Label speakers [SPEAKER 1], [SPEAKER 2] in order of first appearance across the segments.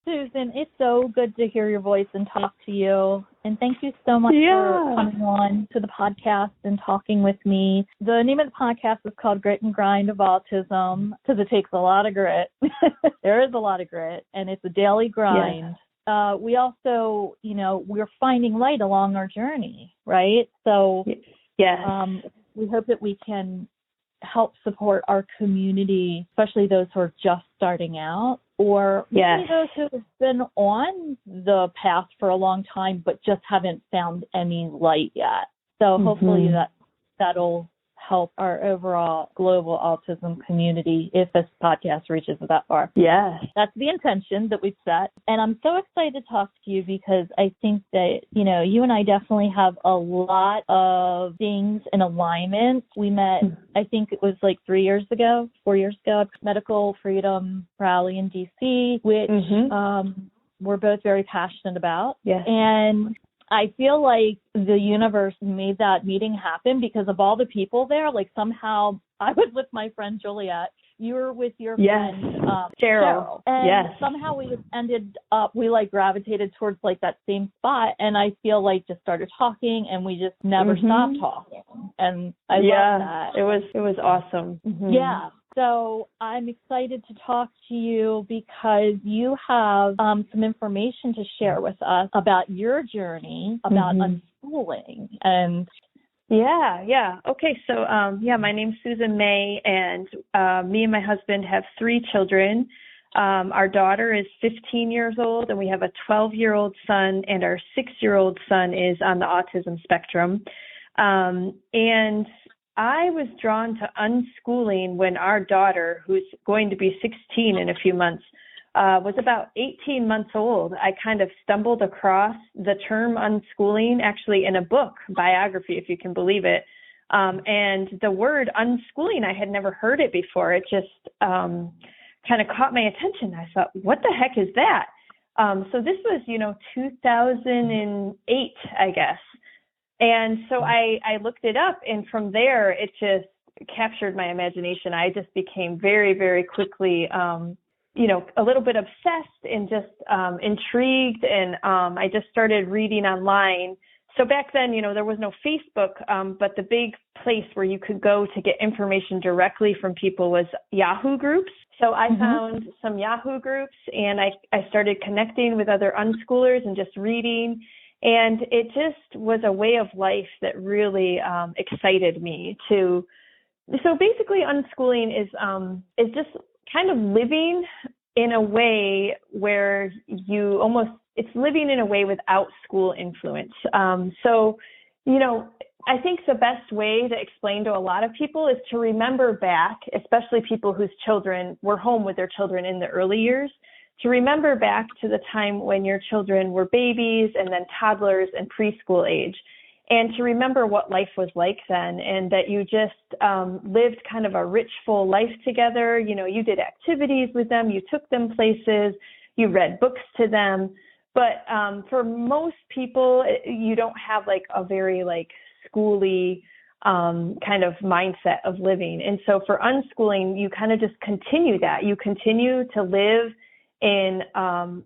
[SPEAKER 1] Susan, it's so good to hear your voice and talk to you. And thank you so much for coming on to the podcast and talking with me. The name of the podcast is called Grit and Grind of Autism because it takes a lot of grit. There is a lot of grit, and it's a daily grind. Yeah. We also, we're finding light along our journey, right? So we hope that we can help support our community, especially those who are just starting out, or maybe those who have been on the path for a long time but just haven't found any light yet. So hopefully that'll help our overall global autism community if this podcast reaches that far. Yes. That's the intention that we've set. And I'm so excited to talk to you because I think that, you and I definitely have a lot of things in alignment. We met, I think it was like 4 years ago, at Medical Freedom Rally in DC, which we're both very passionate about. Yes. And I feel like the universe made that meeting happen because of all the people there. Like somehow I was with my friend Juliet. You were with your friend Cheryl. And somehow we ended up, we gravitated towards that same spot. And I feel just started talking and we just never stopped talking. And I love that. It was awesome. Yeah. So I'm excited to talk to you because you have some information to share with us about your journey, about unschooling. And Okay. So, my name's Susan May, and me and my husband have 3 children. Our daughter is 15 years old, and we have a 12-year-old son, and our 6-year-old son is on the autism spectrum. And I was drawn to unschooling when our daughter, who's going to be 16 in a few months, was about 18 months old. I kind of stumbled across the term unschooling actually in a book, biography, if you can believe it. And the word unschooling, I had never heard it before. It just kind of caught my attention. I thought, what the heck is that? So this was, 2008, I guess. And so I looked it up, and from there, it just captured my imagination. I just became very, very quickly, a little bit obsessed and just intrigued. And I just started reading online. So back then, there was no Facebook, but the big place where you could go to get information directly from people was Yahoo groups. So I found some Yahoo groups, and I started connecting with other unschoolers and just reading. And it just was a way of life that really excited me to. So basically, unschooling is just kind of living in a way where it's living in a way without school influence. I think the best way to explain to a lot of people is to remember back, especially people whose children were home with their children in the early years, to remember back to the time when your children were babies and then toddlers and preschool age, and to remember what life was like then, and that you just lived kind of a rich, full life together. You did activities with them, you took them places, you read books to them. But for most people, you don't have a very schooly kind of mindset of living. And so for unschooling, you kind of just continue that. You continue to live in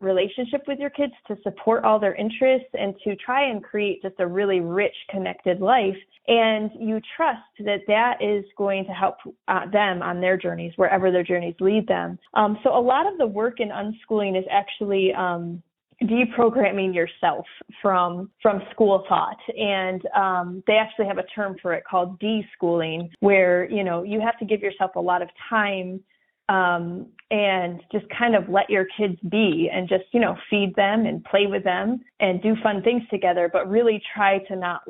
[SPEAKER 1] relationship with your kids to support all their interests and to try and create just a really rich, connected life. And you trust that is going to help them on their journeys, wherever their journeys lead them. So a lot of the work in unschooling is actually deprogramming yourself from school thought. And they actually have a term for it called deschooling, where, you have to give yourself a lot of time and just kind of let your kids be and just, feed them and play with them and do fun things together, but really try to not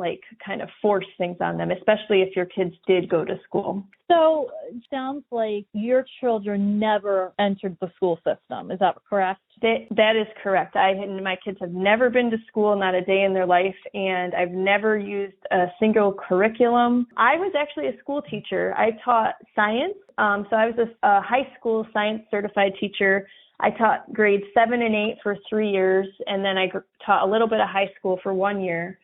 [SPEAKER 1] kind of force things on them, especially if your kids did go to school. So it sounds like your children never entered the school system. Is that correct? That is correct. My kids have never been to school, not a day in their life, and I've never used a single curriculum. I was actually a school teacher. I taught science. So I was a high school science certified teacher. I taught grades 7 and 8 for 3 years, and then I taught a little bit of high school for 1 year.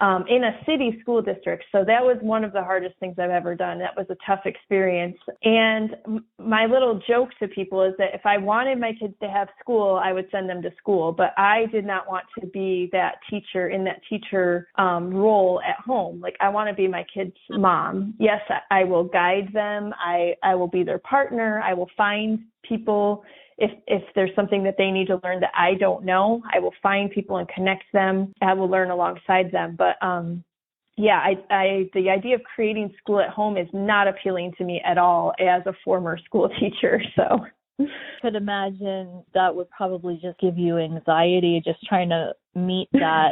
[SPEAKER 2] in a city school district. So that was one of the hardest things I've ever done. That was a tough experience. And my little joke to people is that if I wanted my kids to have school, I would send them to school. But I did not want to be that teacher in that teacher role at home. Like, I want to be my kids' mom. Yes, I will guide them. I will be their partner. I will find people. If there's something that they need to learn that I don't know, I will find people and connect them. I will learn alongside them. But the idea of creating school at home is not appealing to me at all as a former school teacher. So
[SPEAKER 1] I could imagine that would probably just give you anxiety just trying to meet that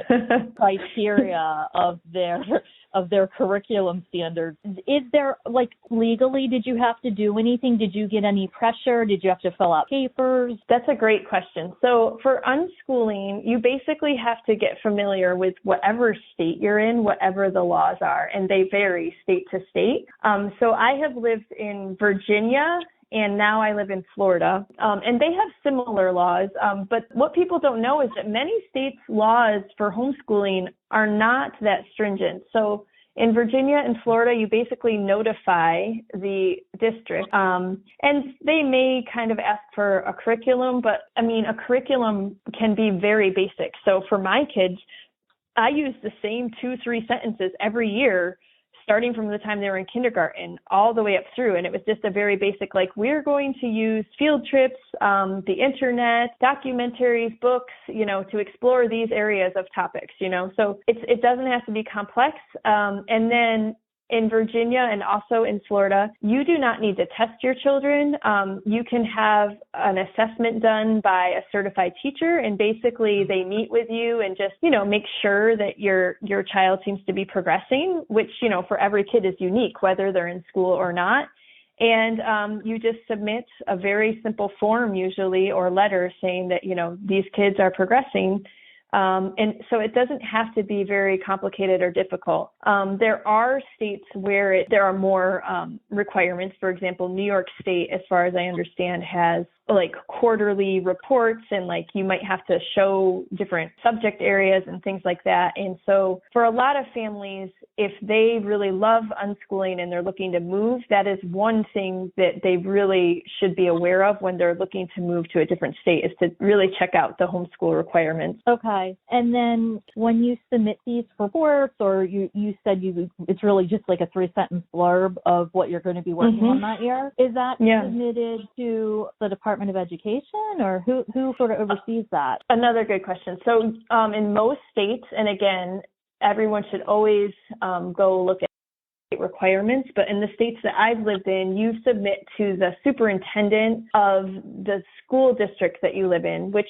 [SPEAKER 1] criteria of their curriculum standards. Is there, like, legally, did you have to do anything? Did you get any pressure? Did you have to fill out papers?
[SPEAKER 2] That's a great question. So for unschooling, you basically have to get familiar with whatever state you're in, whatever the laws are, and they vary state to state. So I have lived in Virginia, and now I live in Florida, and they have similar laws. But what people don't know is that many states' laws for homeschooling are not that stringent. So in Virginia and Florida, you basically notify the district, and they may kind of ask for a curriculum, but I mean, a curriculum can be very basic. So for my kids, I use the same 2-3 sentences every year, starting from the time they were in kindergarten all the way up through. And it was just a very basic, like, we're going to use field trips, the internet, documentaries, books, to explore these areas of topics, So it doesn't have to be complex. And then in Virginia and also in Florida, you do not need to test your children. You can have an assessment done by a certified teacher, and basically they meet with you and just, make sure that your child seems to be progressing, which, for every kid is unique, whether they're in school or not. And you just submit a very simple form usually, or letter saying that, these kids are progressing. And so it doesn't have to be very complicated or difficult. There are states where there are more requirements. For example, New York State, as far as I understand, has like quarterly reports, and like you might have to show different subject areas and things like that. And so for a lot of families, if they really love unschooling and they're looking to move, that is one thing that they really should be aware of when they're looking to move to a different state, is to really check out the homeschool requirements.
[SPEAKER 1] Okay. And then when you submit these reports, or you said it's really just like a 3-sentence blurb of what you're going to be working on that year. Is that submitted to the Department of Education, or who sort of oversees that?
[SPEAKER 2] Another good question. So in most states, and again, everyone should always go look at state requirements, but in the states that I've lived in, you submit to the superintendent of the school district that you live in, which,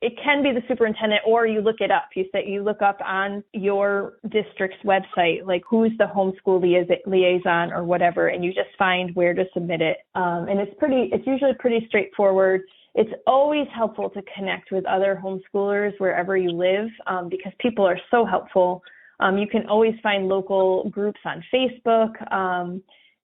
[SPEAKER 2] it can be the superintendent, or you look it up. You look up on your district's website, like who's the homeschool liaison or whatever, and you just find where to submit it. And it's usually pretty straightforward. It's always helpful to connect with other homeschoolers wherever you live, because people are so helpful. You can always find local groups on Facebook.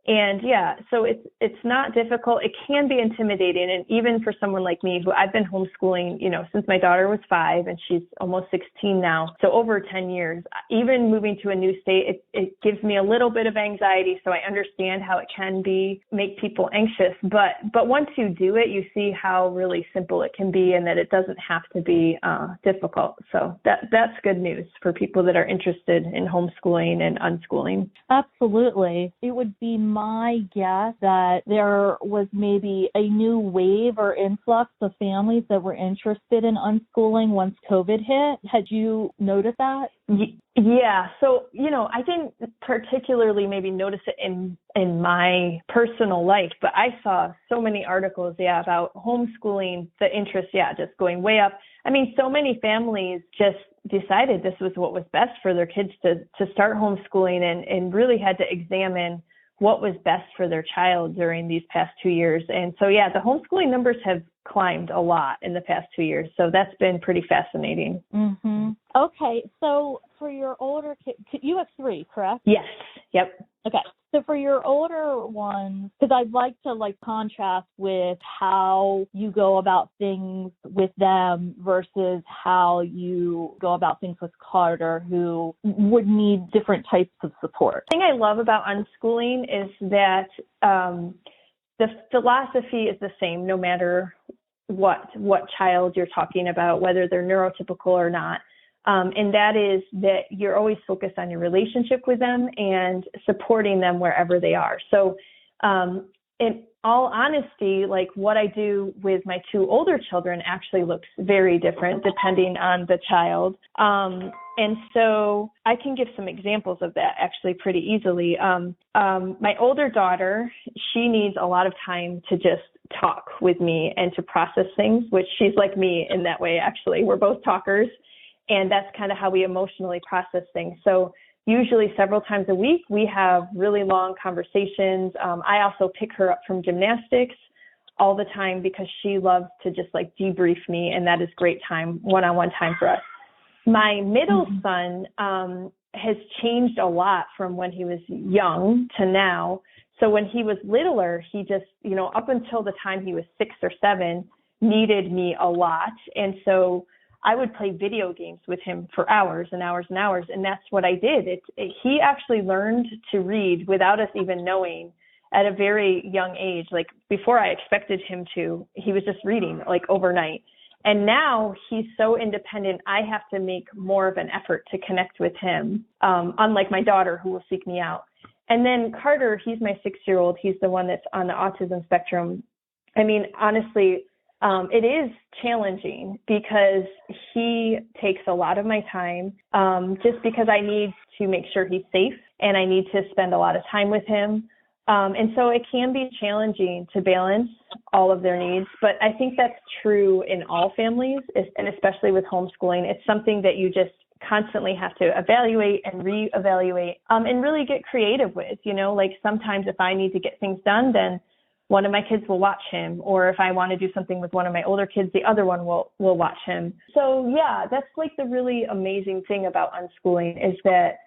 [SPEAKER 2] And so it's not difficult. It can be intimidating. And even for someone like me, who I've been homeschooling, since my daughter was 5 and she's almost 16 now, so over 10 years, even moving to a new state, it gives me a little bit of anxiety. So I understand how it can make people anxious. But once you do it, you see how really simple it can be, and that it doesn't have to be difficult. So that's good news for people that are interested in homeschooling and unschooling.
[SPEAKER 1] Absolutely. It would be my guess that there was maybe a new wave or influx of families that were interested in unschooling once COVID hit. Had you noticed that?
[SPEAKER 2] Yeah. So, I didn't particularly maybe notice it in my personal life, but I saw so many articles, about homeschooling, the interest, just going way up. I mean, so many families just decided this was what was best for their kids to start homeschooling, and really had to examine what was best for their child during these past 2 years. And so, the homeschooling numbers have climbed a lot in the past 2 years. So that's been pretty fascinating.
[SPEAKER 1] Mm-hmm. Okay. So for your older kids, you have 3, correct?
[SPEAKER 2] Yes. Yep.
[SPEAKER 1] Okay. So for your older ones, because I'd like to contrast with how you go about things with them versus how you go about things with Carter, who would need different types of support.
[SPEAKER 2] The thing I love about unschooling is that the philosophy is the same no matter what child you're talking about, whether they're neurotypical or not. And that is that you're always focused on your relationship with them and supporting them wherever they are. So in all honesty, what I do with my two older children actually looks very different depending on the child. And so I can give some examples of that actually pretty easily. My older daughter, she needs a lot of time to just talk with me and to process things, which she's like me in that way, actually. We're both talkers, and that's kind of how we emotionally process things. So usually several times a week, we have really long conversations. I also pick her up from gymnastics all the time because she loves to just debrief me, and that is great time, one-on-one time for us. My middle son has changed a lot from when he was young to now. So when he was littler, he just, up until the time he was 6 or 7, needed me a lot. And so I would play video games with him for hours and hours and hours. And that's what I did. He actually learned to read without us even knowing at a very young age. Before I expected him to, he was just reading overnight. And now he's so independent, I have to make more of an effort to connect with him, unlike my daughter who will seek me out. And then Carter, he's my 6-year-old. He's the one that's on the autism spectrum. I mean, honestly, it is challenging because he takes a lot of my time, just because I need to make sure he's safe and I need to spend a lot of time with him. And so it can be challenging to balance all of their needs, but I think that's true in all families, and especially with homeschooling. It's something that you just constantly have to evaluate and reevaluate, and really get creative with. Sometimes if I need to get things done, then one of my kids will watch him, or if I want to do something with one of my older kids, the other one will watch him. So yeah, that's the really amazing thing about unschooling is that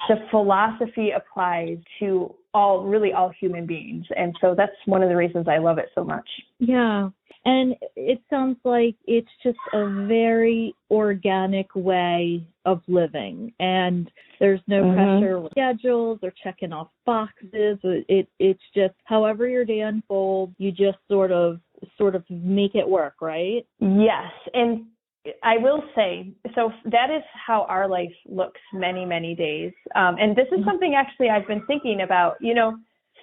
[SPEAKER 2] the philosophy applies to all human beings. And so that's one of the reasons I love it so much.
[SPEAKER 1] Yeah. And it sounds like it's just a very organic way of living, and there's no pressure with schedules or checking off boxes. It's just however your day unfolds, you just sort of make it work, right?
[SPEAKER 2] Yes. And I will say, so that is how our life looks many, many days. And this is something actually I've been thinking about.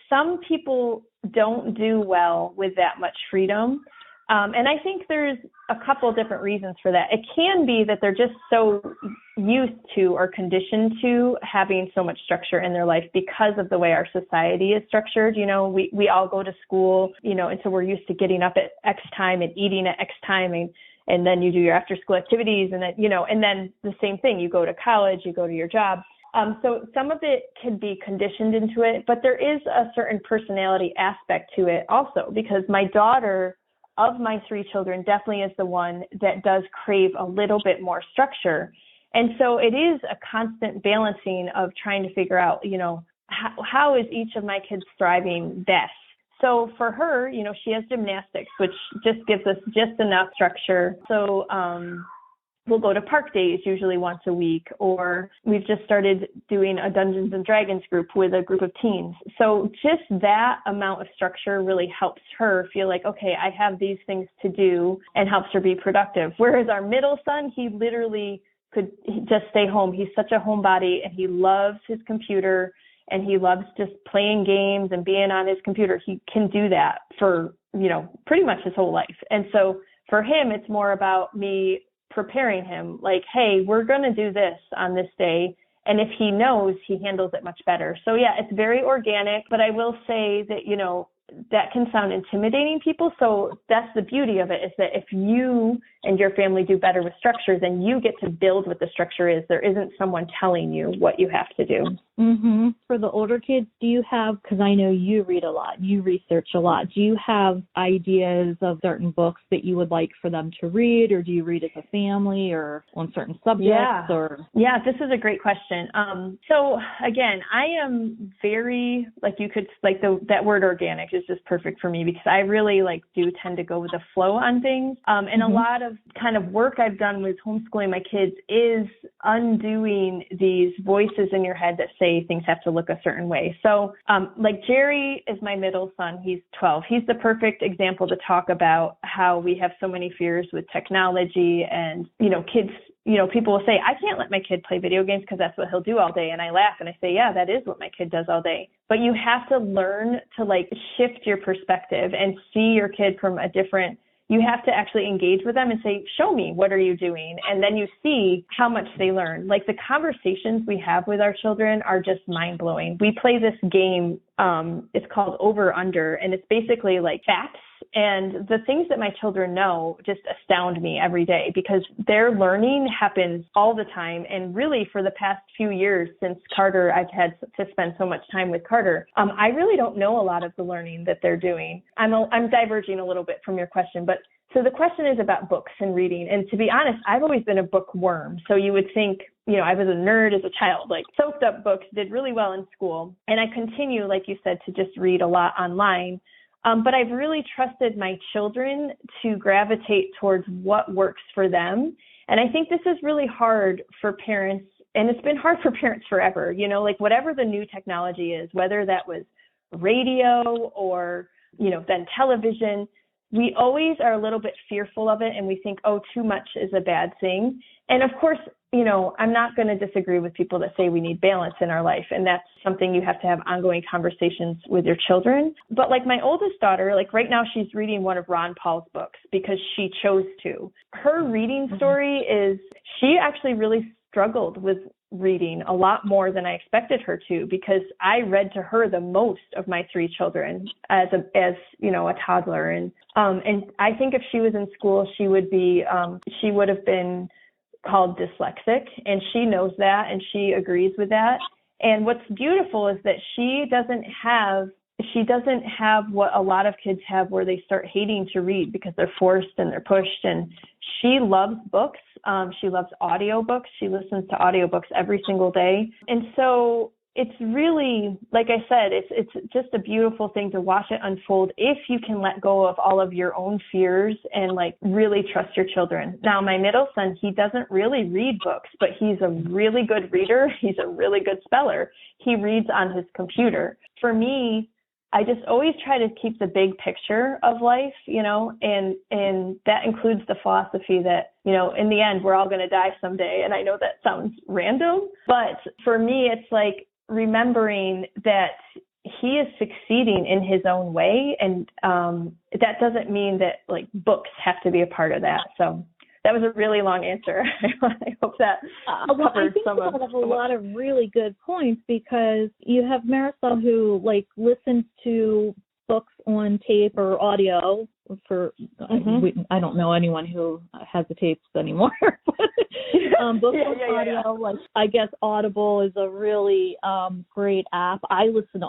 [SPEAKER 2] Some people don't do well with that much freedom. And I think there's a couple different reasons for that. It can be that they're just so used to or conditioned to having so much structure in their life because of the way our society is structured. We all go to school, and so we're used to getting up at X time and eating at X time, and then you do your after school activities, and then, and then the same thing, you go to college, you go to your job. So some of it can be conditioned into it, but there is a certain personality aspect to it also, because my daughter, of my 3 children, definitely is the one that does crave a little bit more structure. And so it is a constant balancing of trying to figure out, how is each of my kids thriving best? So for her, she has gymnastics, which just gives us just enough structure. So we'll go to park days usually once a week, or we've just started doing a Dungeons and Dragons group with a group of teens. So just that amount of structure really helps her feel like, okay, I have these things to do, and helps her be productive. Whereas our middle son, he literally could just stay home. He's such a homebody, and he loves his computer, and he loves just playing games and being on his computer. He can do that for, pretty much his whole life. And so for him, it's more about me preparing him, hey, we're going to do this on this day. And if he knows, he handles it much better. So yeah, it's very organic, but I will say that, that can sound intimidating people. So that's the beauty of it, is that if you and your family do better with structure, then you get to build what the structure is. There isn't someone telling you what you have to do.
[SPEAKER 1] Mm-hmm. For the older kids, do you have, because I know you read a lot, you research a lot, do you have ideas of certain books that you would like for them to read, or do you read as a family or on certain subjects?
[SPEAKER 2] Yeah, this is a great question. So again, I am very, that word organic is just perfect for me, because I really do tend to go with the flow on things. And a lot of kind of work I've done with homeschooling my kids is undoing these voices in your head that say things have to look a certain way. So Jerry is my middle son. He's 12. He's the perfect example to talk about how we have so many fears with technology and, kids. People will say, I can't let my kid play video games because that's what he'll do all day. And I laugh and I say, yeah, that is what my kid does all day. But you have to learn to shift your perspective and see your kid from a different, you have to actually engage with them and say, show me, what are you doing? And then you see how much they learn. The conversations we have with our children are just mind blowing. We play this game. It's called Over Under, and it's basically facts. And the things that my children know just astound me every day, because their learning happens all the time. And really for the past few years since Carter, I've had to spend so much time with Carter. I really don't know a lot of the learning that they're doing. I'm diverging a little bit from your question, but so the question is about books and reading. And to be honest, I've always been a bookworm. So you would think, I was a nerd as a child, soaked up books, did really well in school. And I continue, like you said, to just read a lot online. But I've really trusted my children to gravitate towards what works for them. And I think this is really hard for parents, and it's been hard for parents forever, whatever the new technology is, whether that was radio or, then television, we always are a little bit fearful of it, and we think, oh, too much is a bad thing. And of course, I'm not going to disagree with people that say we need balance in our life, and that's something you have to have ongoing conversations with your children. But my oldest daughter, right now she's reading one of Ron Paul's books because she chose to. Her reading story is she actually really struggled with reading a lot more than I expected her to, because I read to her the most of my three children as a toddler. And I think if she was in school, she would have been called dyslexic, and she knows that, and she agrees with that. And what's beautiful is that she doesn't have what a lot of kids have, where they start hating to read because they're forced and they're pushed. And she loves books. She loves audiobooks. She listens to audiobooks every single day. And so it's really, like I said, it's just a beautiful thing to watch it unfold if you can let go of all of your own fears and really trust your children. Now, my middle son, he doesn't really read books, but he's a really good reader. He's a really good speller. He reads on his computer. For me, I just always try to keep the big picture of life, and that includes the philosophy that, in the end, we're all going to die someday. And I know that sounds random, but for me, it's remembering that he is succeeding in his own way. And that doesn't mean that books have to be a part of that. So that was a really long answer. I hope that covered some of
[SPEAKER 1] a lot of really good points, because you have Marisol who listens to books on tape or audio for, I don't know anyone who has the tapes anymore. Books on audio, I guess Audible is a really great app. I listen to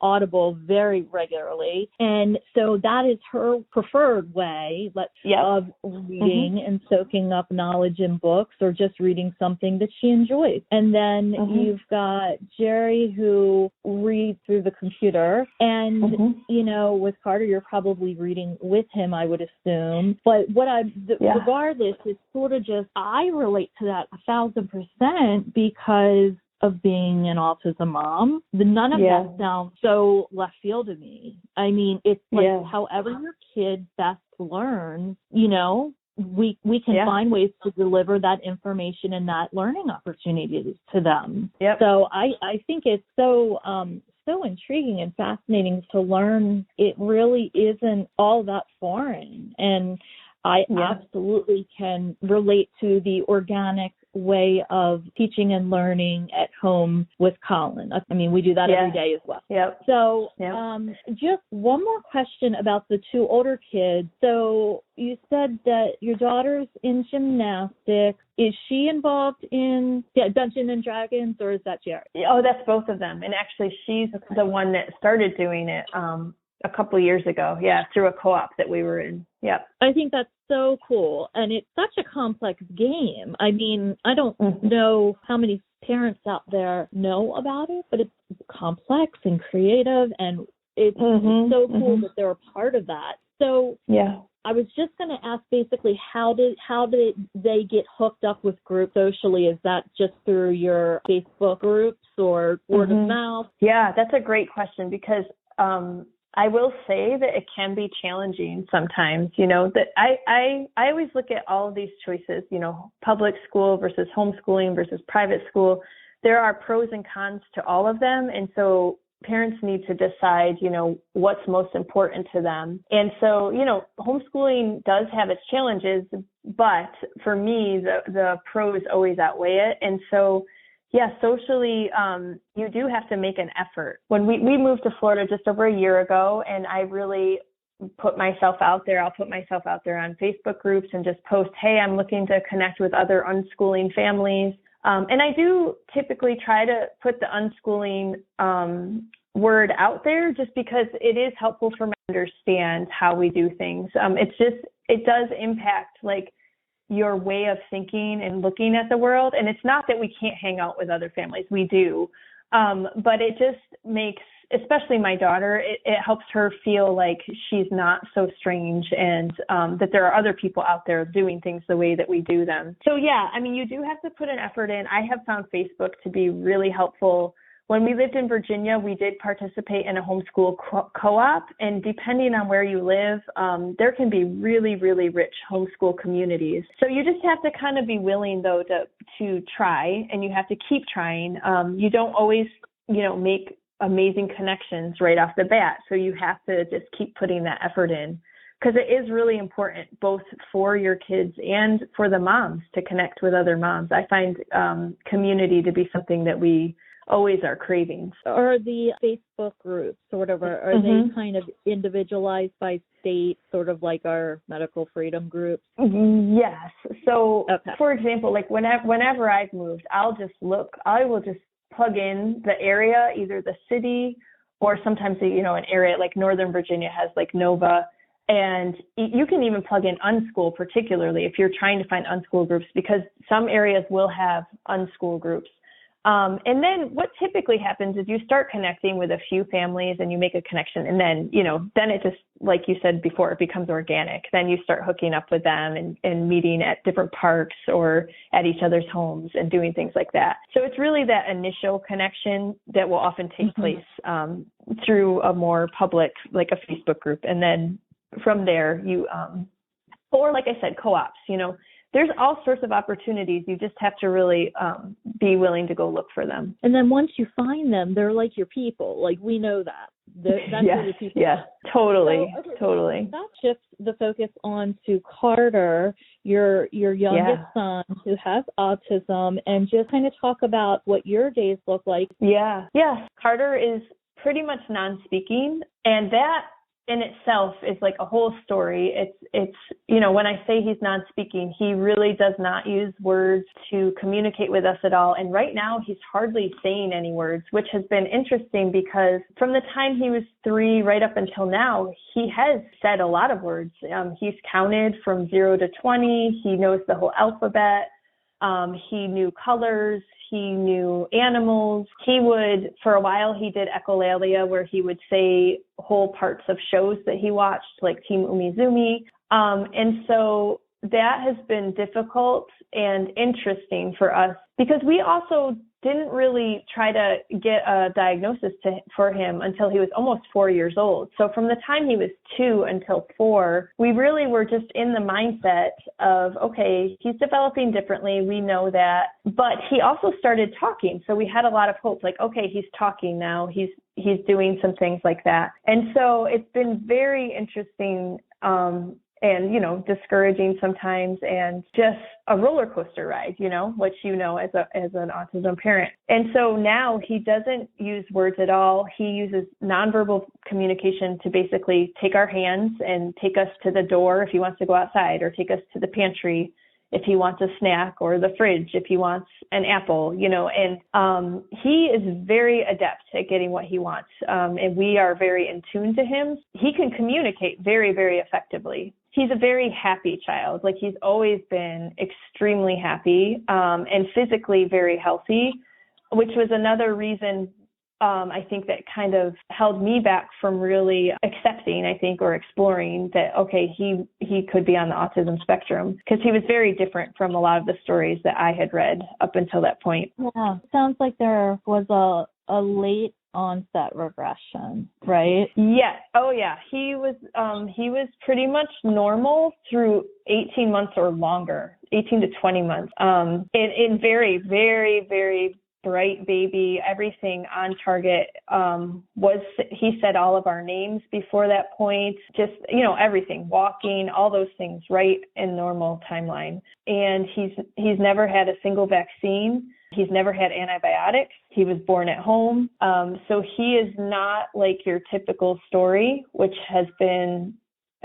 [SPEAKER 1] Audible very regularly, and so that is her preferred way of reading and soaking up knowledge in books, or just reading something that she enjoys. And then you've got Jerry, who reads through the computer, and with Carter, you're probably reading with him, I would assume. But regardless, it's sort of just, I relate to that 1,000%, because of being an autism mom. None of that sounds so left field to me. I mean, it's however your kid best learns, we can find ways to deliver that information and that learning opportunities to them. So I think it's so intriguing and fascinating to learn. It really isn't all that foreign. And I absolutely can relate to the organic way of teaching and learning at home with Colin. I mean, we do that every day as well.
[SPEAKER 2] Yep.
[SPEAKER 1] So
[SPEAKER 2] Yep.
[SPEAKER 1] Just one more question about the two older kids. So you said that your daughter's in gymnastics. Is she involved in Dungeons and Dragons, or is that Jared?
[SPEAKER 2] Oh, that's both of them. And actually, she's the one that started doing it a couple of years ago. Yeah, through a co-op that we were in. Yep.
[SPEAKER 1] I think that's so cool. And it's such a complex game. I mean, I don't know how many parents out there know about it, but it's complex and creative, and it's so cool that they're a part of that. So yeah, I was just going to ask basically how did they get hooked up with groups socially? Is that just through your Facebook groups or word of mouth?
[SPEAKER 2] Yeah, that's a great question, because I will say that it can be challenging sometimes, you know, that I always look at all of these choices, you know, public school versus homeschooling versus private school. There are pros and cons to all of them. And so parents need to decide, you know, what's most important to them. And so, you know, homeschooling does have its challenges, but for me, the pros always outweigh it. And so, yeah, socially, you do have to make an effort. When we moved to Florida just over a year ago, and I really put myself out there. I'll put myself out there on Facebook groups and just post, hey, I'm looking to connect with other unschooling families. And I do typically try to put the unschooling word out there, just because it is helpful for me to understand how we do things. It does impact like your way of thinking and looking at the world. And it's not that we can't hang out with other families. We do. But it just makes, especially my daughter, it helps her feel like she's not so strange, and that there are other people out there doing things the way that we do them. So yeah, I mean, you do have to put an effort in. I have found Facebook to be really helpful. When we lived in Virginia, we did participate in a homeschool co-op, and depending on where you live, there can be really, really rich homeschool communities. So you just have to kind of be willing, though, to try, and you have to keep trying. You don't always, you know, make amazing connections right off the bat. So you have to just keep putting that effort in, because it is really important both for your kids and for the moms to connect with other moms. I find community to be something that we always are craving.
[SPEAKER 1] Are the Facebook groups are they kind of individualized by state, sort of like our medical freedom groups?
[SPEAKER 2] Yes. So for example, like whenever I've moved, I will just plug in the area, either the city, or sometimes, you know, an area like Northern Virginia has like Nova. And you can even plug in unschool, particularly if you're trying to find unschool groups, because some areas will have unschool groups. And then what typically happens is you start connecting with a few families and you make a connection, and then, you know, then it just, like you said before, it becomes organic. Then you start hooking up with them and meeting at different parks or at each other's homes and doing things like that. So it's really that initial connection that will often take place through a more public, like a Facebook group. And then from there, you, or like I said, co-ops, you know, there's all sorts of opportunities. You just have to really be willing to go look for them.
[SPEAKER 1] And then once you find them, they're like your people. Like, we know that. That's who your people are.
[SPEAKER 2] Totally,
[SPEAKER 1] so,
[SPEAKER 2] totally.
[SPEAKER 1] That shifts the focus on to Carter, your youngest son, who has autism, and just kind of talk about what your days look like.
[SPEAKER 2] Yeah. Carter is pretty much non-speaking, and that in itself is like a whole story. It's you know, when I say he's non-speaking, he really does not use words to communicate with us at all. And right now he's hardly saying any words, which has been interesting, because from the time he was 3 right up until now, he has said a lot of words. He's counted from 0 to 20. He knows the whole alphabet. He knew colors. He knew animals. For a while, he did echolalia, where he would say whole parts of shows that he watched, like Team Umizoomi. And so that has been difficult and interesting for us, because we also didn't really try to get a diagnosis for him until he was almost 4 years old. So from the time he was 2 until 4, we really were just in the mindset of, okay, he's developing differently. We know that. But he also started talking. So we had a lot of hope, like, okay, he's talking now. He's doing some things like that. And so it's been very interesting and, discouraging sometimes, and just a roller coaster ride, which as an autism parent. And so now he doesn't use words at all. He uses nonverbal communication to basically take our hands and take us to the door if he wants to go outside, or take us to the pantry if he wants a snack, or the fridge if he wants an apple, and he is very adept at getting what he wants. And we are very in tune to him. He can communicate very, very effectively. He's a very happy child. Like, he's always been extremely happy, and physically very healthy, which was another reason I think that kind of held me back from really accepting, or exploring that, okay, he could be on the autism spectrum, because he was very different from a lot of the stories that I had read up until that point.
[SPEAKER 1] Yeah, sounds like there was a late onset regression, right?
[SPEAKER 2] Yeah. Oh, yeah. He was pretty much normal through 18 months or longer, 18 to 20 months. In very, very, very bright baby, everything on target. He said all of our names before that point, just, everything, walking, all those things right in normal timeline. And he's never had a single vaccine. He's never had antibiotics. He was born at home. So he is not like your typical story, which has been,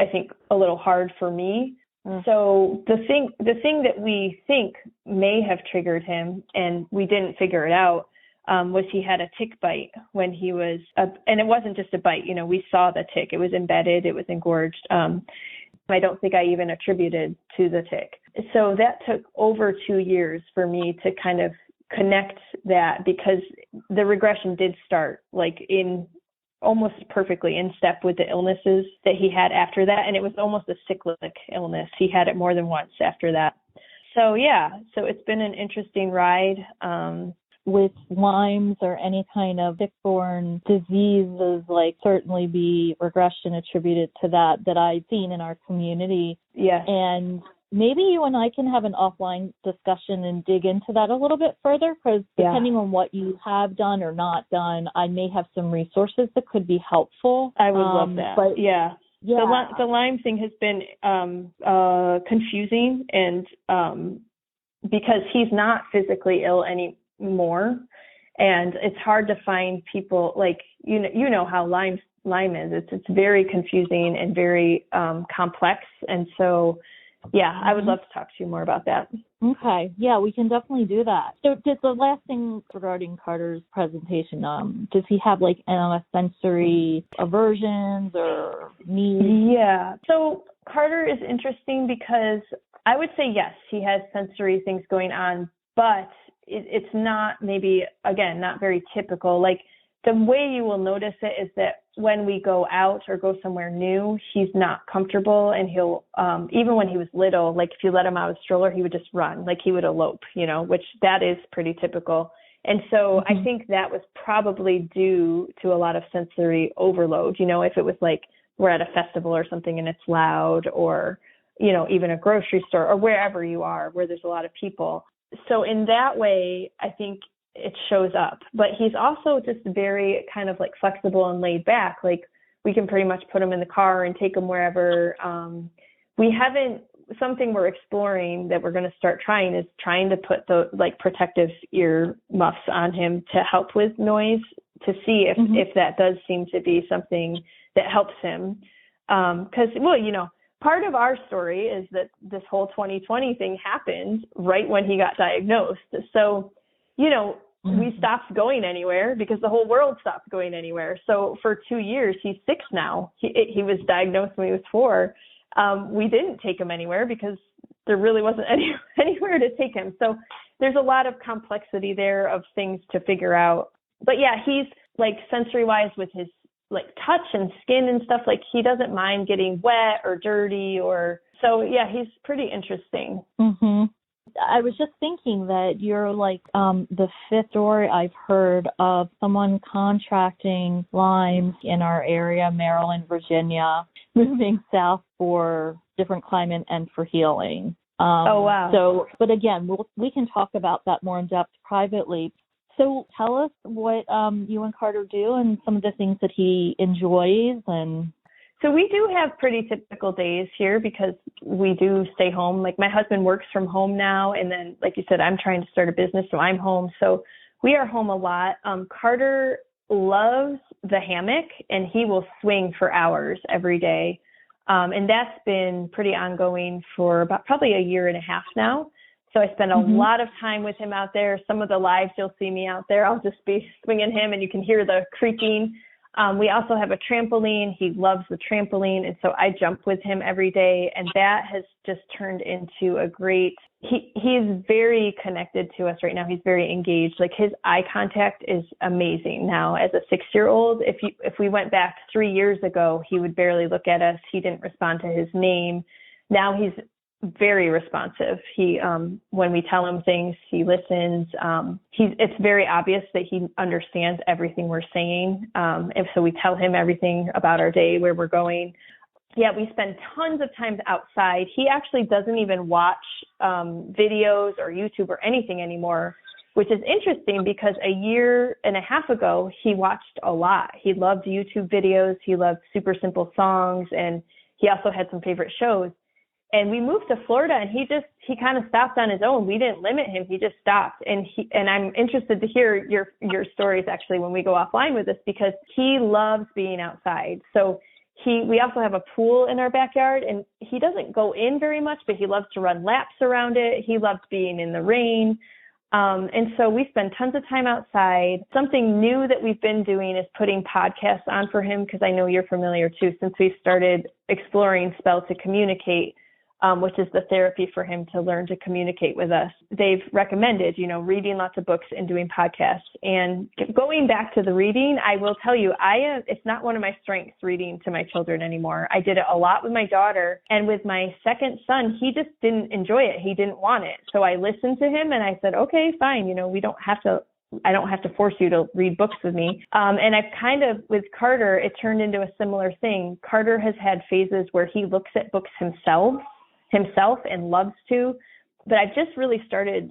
[SPEAKER 2] I think, a little hard for me. So the thing that we think may have triggered him, and we didn't figure it out, was he had a tick bite when he was, and it wasn't just a bite, we saw the tick. It was embedded, it was engorged. I don't think I even attributed to the tick. So that took over 2 years for me to kind of connect that, because the regression did start like in almost perfectly in step with the illnesses that he had after that. And it was almost a cyclic illness. He had it more than once after that. So it's been an interesting ride.
[SPEAKER 1] With Lyme's or any kind of tick-borne diseases, like certainly be regression attributed to that I've seen in our community.
[SPEAKER 2] Yes.
[SPEAKER 1] And maybe you and I can have an offline discussion and dig into that a little bit further, because depending on what you have done or not done, I may have some resources that could be helpful.
[SPEAKER 2] I would love that. But yeah. The Lyme thing has been confusing, and because he's not physically ill anymore, and it's hard to find people like how Lyme is. It's very confusing and very complex, and so. Yeah, I would love to talk to you more about that.
[SPEAKER 1] Okay. Yeah, we can definitely do that. So did the last thing regarding Carter's presentation, does he have like sensory aversions or needs?
[SPEAKER 2] Yeah. So Carter is interesting because I would say, yes, he has sensory things going on, but it's not maybe, again, not very typical. Like, the way you will notice it is that when we go out or go somewhere new, he's not comfortable, and he'll, even when he was little, like if you let him out of the stroller, he would just run, like he would elope, which that is pretty typical. And so I think that was probably due to a lot of sensory overload, if it was like we're at a festival or something and it's loud, or, even a grocery store or wherever you are where there's a lot of people. So in that way, I think it shows up. But he's also just very kind of like flexible and laid back. Like, we can pretty much put him in the car and take him wherever. Something we're exploring that we're going to start trying is trying to put the like protective ear muffs on him to help with noise, to see if that does seem to be something that helps him. Because, part of our story is that this whole 2020 thing happened right when he got diagnosed. So, we stopped going anywhere because the whole world stopped going anywhere. So for 2 years, he's 6 now. He was diagnosed when he was 4. We didn't take him anywhere because there really wasn't anywhere to take him. So there's a lot of complexity there of things to figure out. But yeah, he's like sensory wise with his like touch and skin and stuff, like he doesn't mind getting wet or dirty so yeah, he's pretty interesting.
[SPEAKER 1] Mm-hmm. I was just thinking that you're like the 5th story I've heard of someone contracting Lyme in our area, Maryland, Virginia, moving south for different climate and for healing.
[SPEAKER 2] Oh, wow.
[SPEAKER 1] So, but again, we can talk about that more in depth privately. So tell us what you and Carter do and some of the things that he enjoys. And
[SPEAKER 2] So we do have pretty typical days here because we do stay home. Like my husband works from home now. And then, like you said, I'm trying to start a business, so I'm home. So we are home a lot. Carter loves the hammock and he will swing for hours every day. And that's been pretty ongoing for about probably a year and a half now. So I spend a lot of time with him out there. Some of the lives you'll see me out there, I'll just be swinging him and you can hear the creaking. We also have a trampoline. He loves the trampoline. And so I jump with him every day. And that has just turned into a great, he's very connected to us right now. He's very engaged. Like his eye contact is amazing now as a 6-year-old. If we went back 3 years ago, he would barely look at us. He didn't respond to his name. Now he's very responsive. He, when we tell him things, he listens. It's very obvious that he understands everything we're saying. And so we tell him everything about our day, where we're going. Yeah, we spend tons of time outside. He actually doesn't even watch videos or YouTube or anything anymore, which is interesting because a year and a half ago, he watched a lot. He loved YouTube videos. He loved super simple songs. And he also had some favorite shows. And we moved to Florida and he kind of stopped on his own. We didn't limit him. He just stopped. And I'm interested to hear your stories actually when we go offline with this, because he loves being outside. So we also have a pool in our backyard and he doesn't go in very much, but he loves to run laps around it. He loves being in the rain. And so we spend tons of time outside. Something new that we've been doing is putting podcasts on for him, because I know you're familiar too, since we started exploring Spell to Communicate, which is the therapy for him to learn to communicate with us. They've recommended, reading lots of books and doing podcasts. And going back to the reading, I will tell you, it's not one of my strengths reading to my children anymore. I did it a lot with my daughter, and with my second son, he just didn't enjoy it. He didn't want it. So I listened to him and I said, okay, fine. I don't have to force you to read books with me. And I've kind of, with Carter, it turned into a similar thing. Carter has had phases where he looks at books himself and loves to, but I've just really started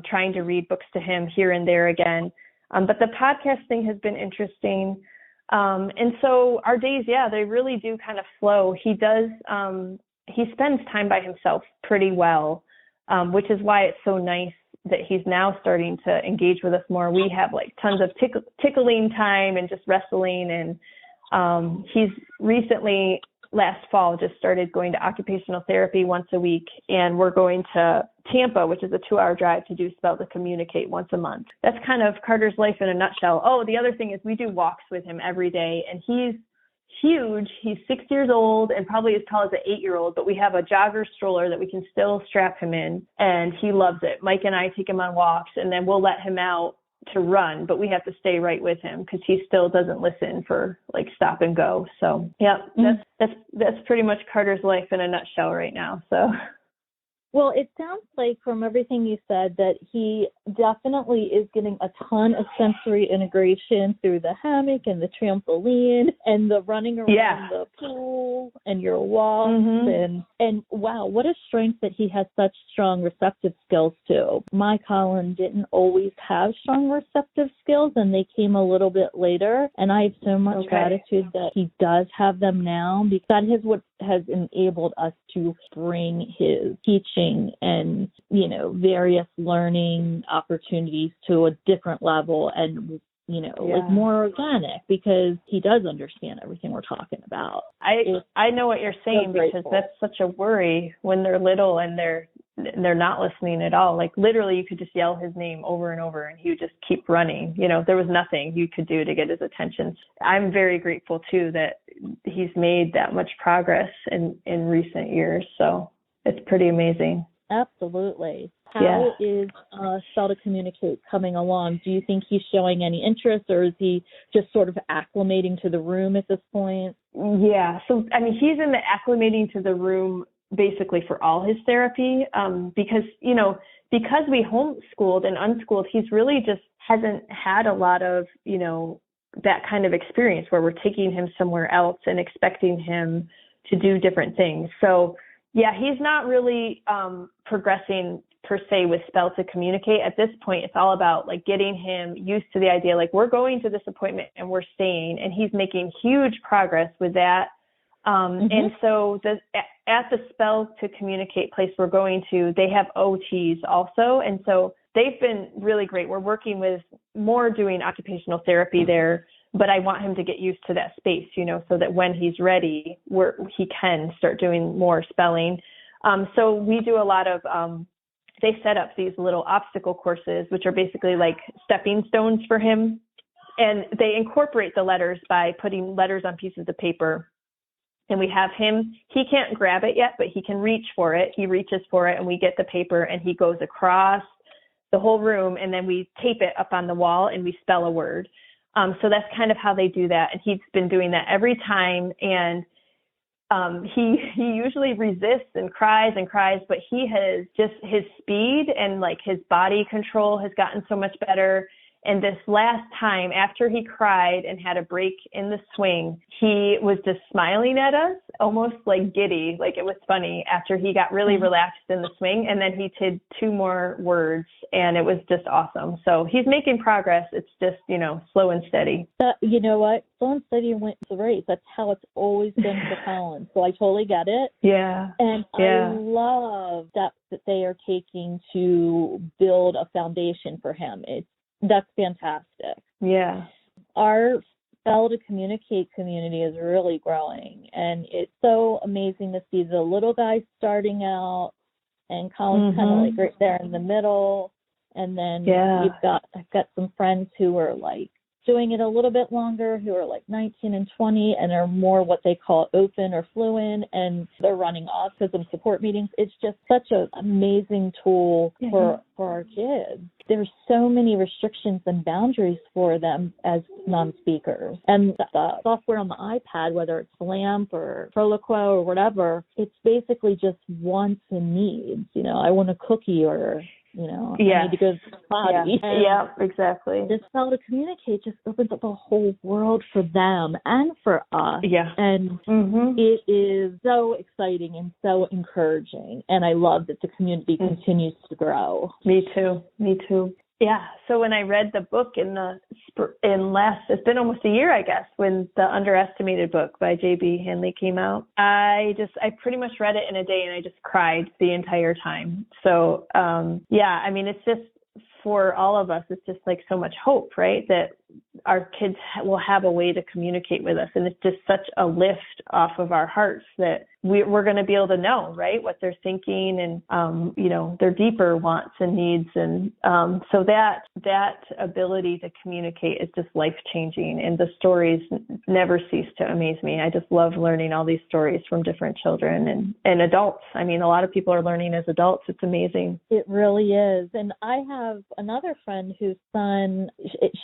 [SPEAKER 2] trying to read books to him here and there again. But the podcast thing has been interesting. And so our days, they really do kind of flow. He spends time by himself pretty well, which is why it's so nice that he's now starting to engage with us more. We have like tons of tickling time and just wrestling. And he's recently, last fall, just started going to occupational therapy once a week. And we're going to Tampa, which is a 2-hour drive, to do Spell to Communicate once a month. That's kind of Carter's life in a nutshell. Oh, the other thing is we do walks with him every day. And he's huge. He's 6 years old and probably as tall as an 8-year-old, but we have a jogger stroller that we can still strap him in, and he loves it. Mike and I take him on walks, and then we'll let him out to run, but we have to stay right with him because he still doesn't listen for like stop and go. So that's pretty much Carter's life in a nutshell right now. So.
[SPEAKER 1] Well, it sounds like from everything you said that he definitely is getting a ton of sensory integration through the hammock and the trampoline and the running around the pool and your walks. And wow, what a strength that he has such strong receptive skills too. My Colin didn't always have strong receptive skills, and they came a little bit later. And I have so much gratitude that he does have them now, because that is what has enabled us to bring his teaching and, various learning opportunities to a different level and, like more organic, because he does understand everything we're talking about.
[SPEAKER 2] I know what you're saying, because that's such a worry when they're little and they're not listening at all. Like literally you could just yell his name over and over and he would just keep running. There was nothing you could do to get his attention. I'm very grateful too that he's made that much progress in recent years. So it's pretty amazing.
[SPEAKER 1] Absolutely. How is Spell to Communicate coming along? Do you think he's showing any interest, or is he just sort of acclimating to the room at this point?
[SPEAKER 2] Yeah. So, he's in the acclimating to the room basically for all his therapy, because we homeschooled and unschooled, he's really just hasn't had a lot of, that kind of experience where we're taking him somewhere else and expecting him to do different things. So he's not really progressing per se with Spell to Communicate. At this point, it's all about like getting him used to the idea, like we're going to this appointment and we're staying, and he's making huge progress with that. And so at the Spell to Communicate place we're going to, they have OTs also. And so they've been really great. We're working with more doing occupational therapy there, but I want him to get used to that space, so that when he's ready, he can start doing more spelling. So we do a lot of, they set up these little obstacle courses, which are basically like stepping stones for him. And they incorporate the letters by putting letters on pieces of paper. And we have him, he can't grab it yet, but he can reach for it. He reaches for it and we get the paper and he goes across the whole room and then we tape it up on the wall and we spell a word. So that's kind of how they do that. And he's been doing that every time. And he usually resists and cries, but he has just, his speed and like his body control has gotten so much better. And this last time, after he cried and had a break in the swing, he was just smiling at us, almost like giddy, like it was funny, after he got really relaxed in the swing. And then he did 2 more words, and it was just awesome. So he's making progress. It's just, slow and steady.
[SPEAKER 1] You know what? Slow and steady went to the race. That's how it's always been for Colin. So I totally get it.
[SPEAKER 2] Yeah.
[SPEAKER 1] And I love that they are taking to build a foundation for him. That's fantastic.
[SPEAKER 2] Yeah.
[SPEAKER 1] Our Spell to Communicate community is really growing, and it's so amazing to see the little guys starting out, and Colin's kind of like right there in the middle, and then I've got some friends who are like doing it a little bit longer, who are like 19 and 20 and are more what they call open or fluent, and they're running autism support meetings. It's just such an amazing tool for our kids. There's so many restrictions and boundaries for them as non-speakers. And the software on the iPad, whether it's LAMP or Proloquo or whatever, it's basically just wants and needs. I want a cookie or I need to go to the potty.
[SPEAKER 2] Yeah, exactly.
[SPEAKER 1] This Spell to Communicate just opens up a whole world for them and for us.
[SPEAKER 2] Yeah.
[SPEAKER 1] And it is so exciting and so encouraging. And I love that the community continues to grow.
[SPEAKER 2] Me too. Yeah. So when I read the book it's been almost a year, I guess, when the Underestimated book by J.B. Hanley came out, I pretty much read it in a day and I just cried the entire time. So, it's just, for all of us, it's just like so much hope, right? That our kids will have a way to communicate with us. And it's just such a lift off of our hearts that we're going to be able to know, right, what they're thinking and, their deeper wants and needs. And so that ability to communicate is just life-changing. And the stories never cease to amaze me. I just love learning all these stories from different children and adults. I mean, a lot of people are learning as adults. It's amazing.
[SPEAKER 1] It really is. And I have another friend whose son,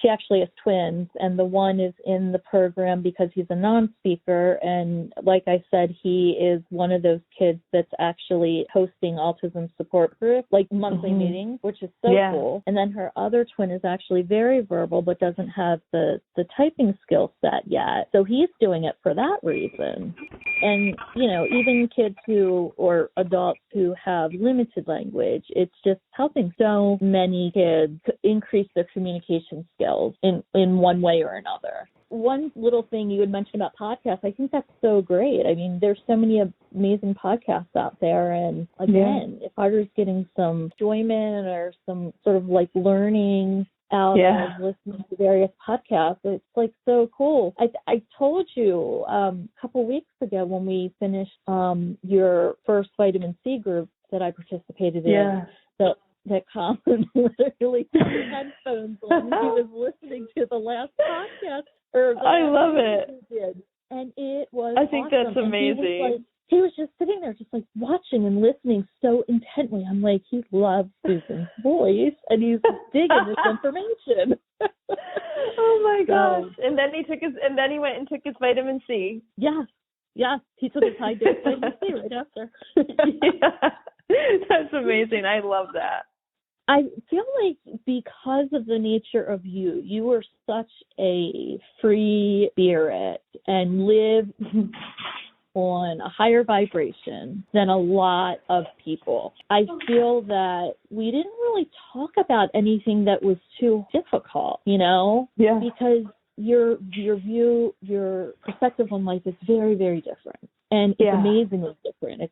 [SPEAKER 1] she actually has twins, and the one is in the program because he's a non-speaker. And like I said, he is one of those kids that's actually hosting autism support group, like monthly meetings, which is so cool. And then her other twin is actually very verbal, but doesn't have the typing skill set yet. So he's doing it for that reason. And, even kids or adults who have limited language, it's just helping so many kids increase their communication skills in one way or another. One little thing you had mentioned about podcasts, I think that's so great. I mean, there's so many amazing podcasts out there. And again, if I was getting some enjoyment or some sort of like learning out of listening to various podcasts, it's like so cool. I told you a couple weeks ago when we finished your first vitamin C group that I participated in, that Colin literally put his headphones on. He was listening to the last podcast.
[SPEAKER 2] I love it.
[SPEAKER 1] Did. And it was
[SPEAKER 2] I think
[SPEAKER 1] awesome.
[SPEAKER 2] that's amazing.
[SPEAKER 1] He was just sitting there just like watching and listening so intently. I'm like, he loves Susan's voice and he's digging this information.
[SPEAKER 2] Oh my gosh. And then he went and took his vitamin C.
[SPEAKER 1] Yes. He took his high dose vitamin C right after.
[SPEAKER 2] That's amazing. I love that.
[SPEAKER 1] I feel like because of the nature of you are such a free spirit and live on a higher vibration than a lot of people. I feel that we didn't really talk about anything that was too difficult,
[SPEAKER 2] Yeah.
[SPEAKER 1] Because your view, your perspective on life is very, very different. And it's amazingly different.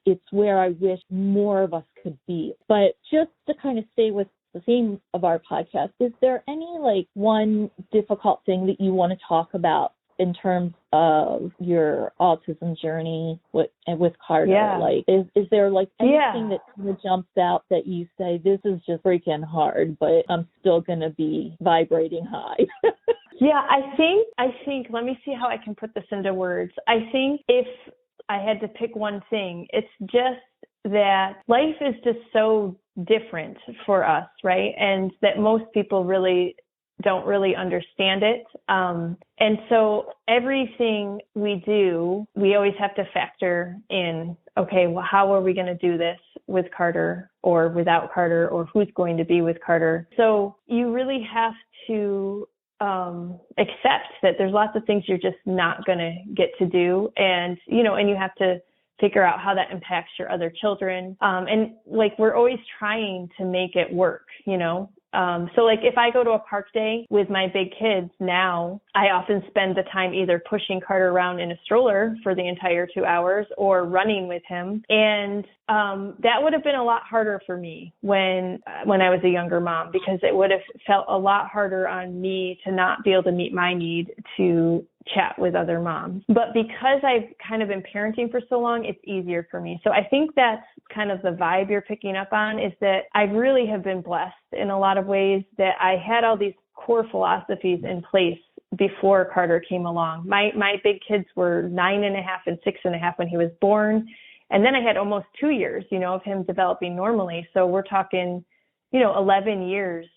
[SPEAKER 1] It's where I wish more of us could be. But just to kind of stay with the theme of our podcast, is there any like one difficult thing that you want to talk about in terms of your autism journey with Carter?
[SPEAKER 2] Yeah.
[SPEAKER 1] Like, is there like anything that kind of jumps out that you say, this is just freaking hard, but I'm still going to be vibrating high?
[SPEAKER 2] Yeah, I think, let me see how I can put this into words. I think if I had to pick one thing, it's just that life is just so different for us, right? And that most people really don't really understand it. And so everything we do, we always have to factor in, okay, well, how are we going to do this with Carter or without Carter, or who's going to be with Carter? So you really have to accept that there's lots of things you're just not going to get to do. And, and you have to figure out how that impacts your other children. And like, we're always trying to make it work, So like if I go to a park day with my big kids now, I often spend the time either pushing Carter around in a stroller for the entire 2 hours or running with him. And that would have been a lot harder for me when I was a younger mom, because it would have felt a lot harder on me to not be able to meet my need to chat with other moms. But because I've kind of been parenting for so long, it's easier for me. So I think that's kind of the vibe you're picking up on, is that I really have been blessed in a lot of ways that I had all these core philosophies in place before Carter came along. My big kids were 9.5 and 6.5 when he was born. And then I had almost 2 years, of him developing normally. So we're talking, 11 years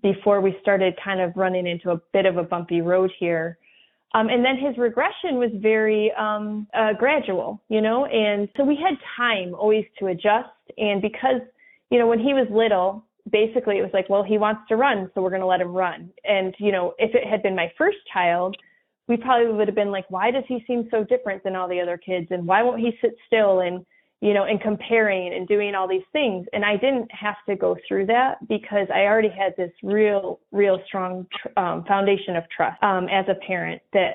[SPEAKER 2] before we started kind of running into a bit of a bumpy road here. And then his regression was very gradual, and so we had time always to adjust. And because, when he was little, basically it was like, well, he wants to run, so we're going to let him run. And, if it had been my first child, we probably would have been like, why does he seem so different than all the other kids? And why won't he sit still? And, and comparing and doing all these things. And I didn't have to go through that because I already had this real strong foundation of trust as a parent that,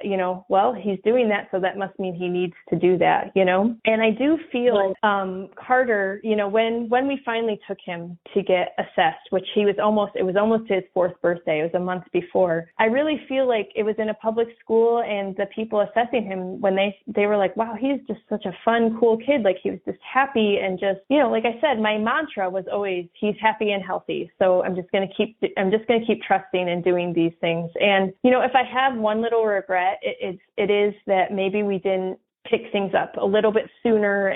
[SPEAKER 2] well, he's doing that, so that must mean he needs to do that, And I do feel Carter, when we finally took him to get assessed, which it was almost his 4th birthday. It was a month before. I really feel like it was in a public school, and the people assessing him, when they were like, wow, he's just such a fun, cool kid. Like, he was just happy, and just, like I said, my mantra was always, he's happy and healthy. So I'm just going to keep trusting and doing these things. And, if I have one little regret, it is that maybe we didn't pick things up a little bit sooner.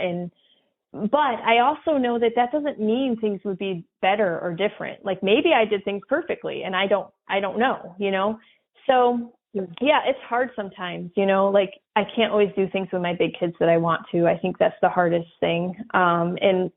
[SPEAKER 2] But I also know that doesn't mean things would be better or different. Like, maybe I did things perfectly and I don't know, So yeah, it's hard sometimes, like I can't always do things with my big kids that I want to. I think that's the hardest thing. And,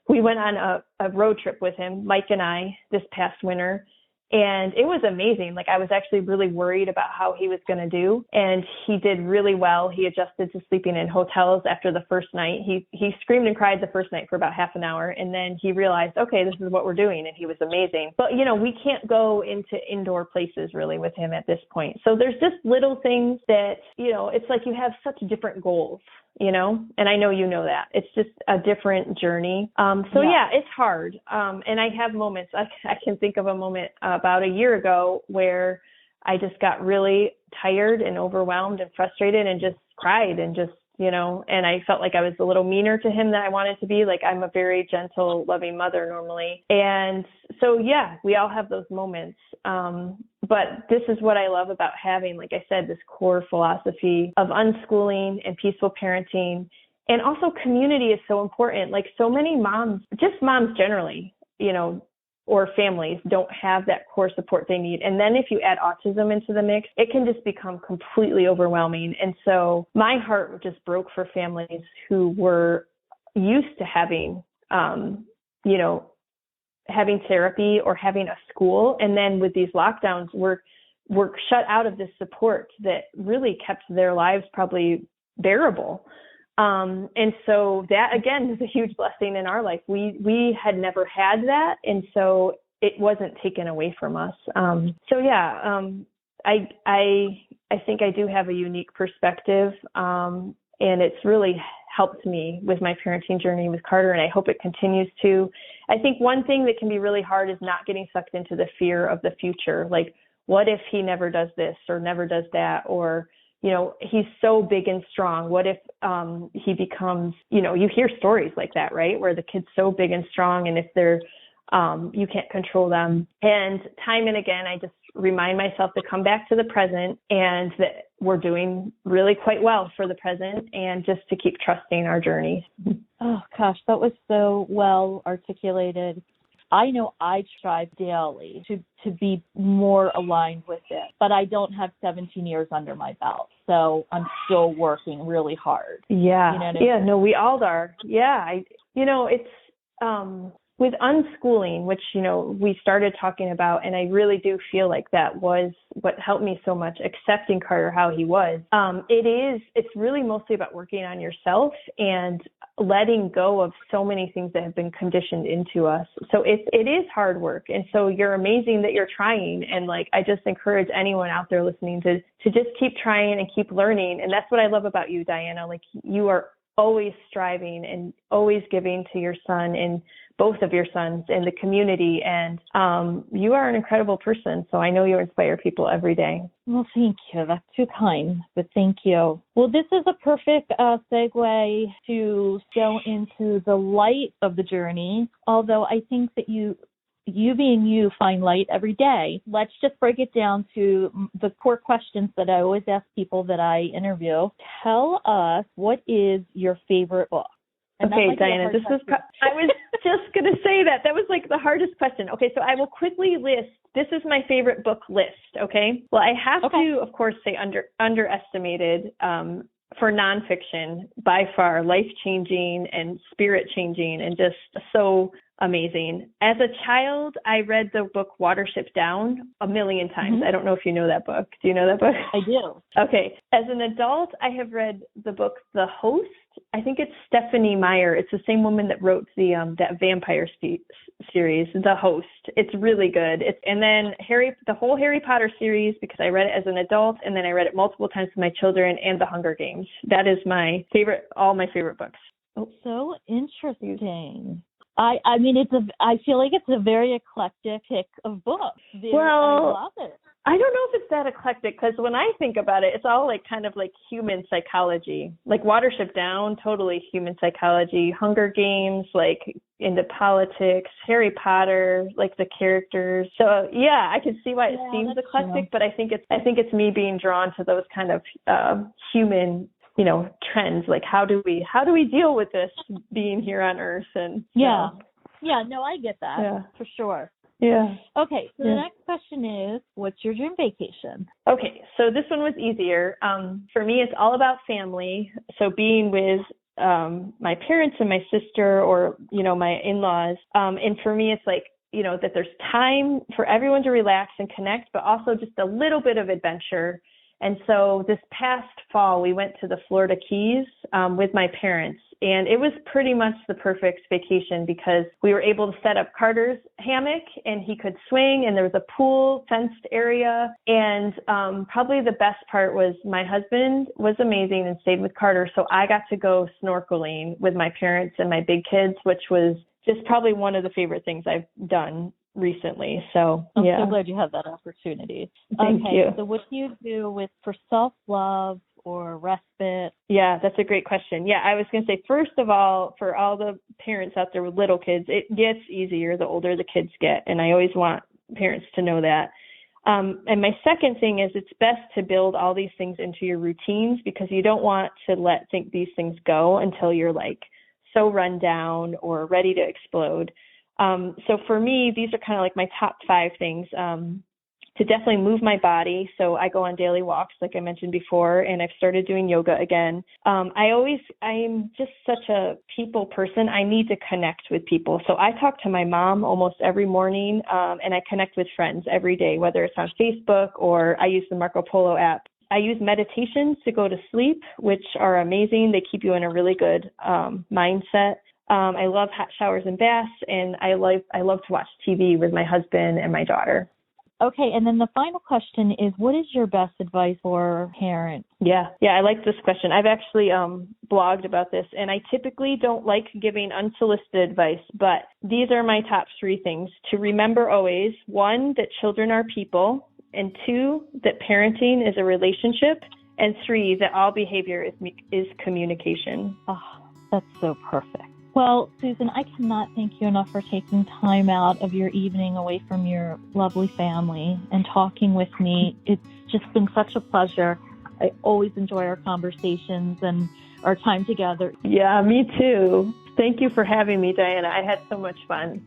[SPEAKER 2] we went on a road trip with him, Mike and I, this past winter. And it was amazing. Like, I was actually really worried about how he was going to do. And he did really well. He adjusted to sleeping in hotels after the first night. He screamed and cried the first night for about half an hour. And then he realized, okay, this is what we're doing. And he was amazing. But, we can't go into indoor places really with him at this point. So there's just little things that, it's like you have such different goals, and I know that. It's just a different journey. Yeah, it's hard. And I have moments, I can think of a moment about a year ago where I just got really tired and overwhelmed and frustrated and just cried and just, and I felt like I was a little meaner to him than I wanted to be. Like, I'm a very gentle, loving mother normally. And so, yeah, we all have those moments. But this is what I love about having, like I said, this core philosophy of unschooling and peaceful parenting. And also community is so important. Like, so many moms, just moms generally, or families don't have that core support they need. And then if you add autism into the mix, it can just become completely overwhelming. And so my heart just broke for families who were used to having, having therapy or having a school. And then with these lockdowns, we're shut out of this support that really kept their lives probably bearable. And so that, again, is a huge blessing in our life. We had never had that. And so it wasn't taken away from us. I think I do have a unique perspective, and it's really helped me with my parenting journey with Carter, and I hope it continues to. I think one thing that can be really hard is not getting sucked into the fear of the future. Like, what if he never does this or never does that? Or, he's so big and strong. What if he becomes, you hear stories like that, right? Where the kid's so big and strong, and if they're, you can't control them. And time and again, I just remind myself to come back to the present, and that we're doing really quite well for the present, and just to keep trusting our journey.
[SPEAKER 1] Oh gosh, that was so well articulated. I know I strive daily to be more aligned with it, but I don't have 17 years under my belt. So I'm still working really hard.
[SPEAKER 2] Yeah.
[SPEAKER 1] You know what I mean?
[SPEAKER 2] Yeah, no, we all are. Yeah. It's, with unschooling, which, we started talking about, and I really do feel like that was what helped me so much, accepting Carter how he was. It's really mostly about working on yourself and letting go of so many things that have been conditioned into us. So it is hard work. And so you're amazing that you're trying. And I just encourage anyone out there listening to just keep trying and keep learning. And that's what I love about you, Diana. You are always striving and always giving to your son and both of your sons and the community. And you are an incredible person. So I know you inspire people every day.
[SPEAKER 1] Well, thank you. That's too kind, but thank you. Well, this is a perfect segue to go into the light of the journey, although I think that you being you find light every day. Let's just break it down to the core questions that I always ask people that I interview. Tell us, what is your favorite book? And
[SPEAKER 2] okay, Diana, I was just going to say that. That was the hardest question. Okay, so I will quickly list, this is my favorite book list, okay? Well, I have to, of course, say underestimated for nonfiction, by far, life-changing and spirit-changing and just so amazing. As a child, I read the book Watership Down a million times. Mm-hmm. I don't know if you know that book. Do you know that book?
[SPEAKER 1] I do.
[SPEAKER 2] Okay. As an adult, I have read the book The Host. I think it's Stephanie Meyer. It's the same woman that wrote that vampire series, The Host. It's really good. And then the whole Harry Potter series, because I read it as an adult, and then I read it multiple times with my children, and The Hunger Games. That is all my favorite books.
[SPEAKER 1] Oh, so interesting. I feel like it's a very eclectic pick of books. I love it.
[SPEAKER 2] I don't know if it's that eclectic, because when I think about it, it's all kind of human psychology. Watership Down, totally human psychology. Hunger Games, into politics. Harry Potter, the characters. So yeah, I can see why it seems eclectic, but I think it's me being drawn to those kind of human trends. How do we deal with this being here on Earth? And
[SPEAKER 1] yeah, no, I get that for sure.
[SPEAKER 2] Yeah.
[SPEAKER 1] Okay, so the next question is, what's your dream vacation?
[SPEAKER 2] Okay, so this one was easier. For me, it's all about family. So being with my parents and my sister, or my in-laws. And for me, it's that there's time for everyone to relax and connect, but also just a little bit of adventure. And so this past fall, we went to the Florida Keys with my parents, and it was pretty much the perfect vacation because we were able to set up Carter's hammock, and he could swing, and there was a pool, fenced area. And probably the best part was my husband was amazing and stayed with Carter, so I got to go snorkeling with my parents and my big kids, which was just probably one of the favorite things I've done recently. So
[SPEAKER 1] I'm so glad you had that opportunity.
[SPEAKER 2] Thank you.
[SPEAKER 1] So what do you do for self-love or respite?
[SPEAKER 2] Yeah, that's a great question. Yeah, I was going to say, first of all, for all the parents out there with little kids, it gets easier the older the kids get. And I always want parents to know that. And my second thing is, it's best to build all these things into your routines, because you don't want to let these things go until you're so run down or ready to explode. So for me, these are kind of my top 5 things, to definitely move my body. So I go on daily walks, like I mentioned before, and I've started doing yoga again. I'm just such a people person. I need to connect with people. So I talk to my mom almost every morning, and I connect with friends every day, whether it's on Facebook or I use the Marco Polo app. I use meditations to go to sleep, which are amazing. They keep you in a really good mindset. I love hot showers and baths, and I love to watch TV with my husband and my daughter.
[SPEAKER 1] Okay, and then the final question is, what is your best advice for parents?
[SPEAKER 2] Yeah, I like this question. I've actually blogged about this, and I typically don't like giving unsolicited advice, but these are my top 3 things to remember always. 1, that children are people, and 2, that parenting is a relationship, and 3, that all behavior is communication.
[SPEAKER 1] Oh, that's so perfect. Well, Susan, I cannot thank you enough for taking time out of your evening away from your lovely family and talking with me. It's just been such a pleasure. I always enjoy our conversations and our time together.
[SPEAKER 2] Yeah, me too. Thank you for having me, Diana. I had so much fun.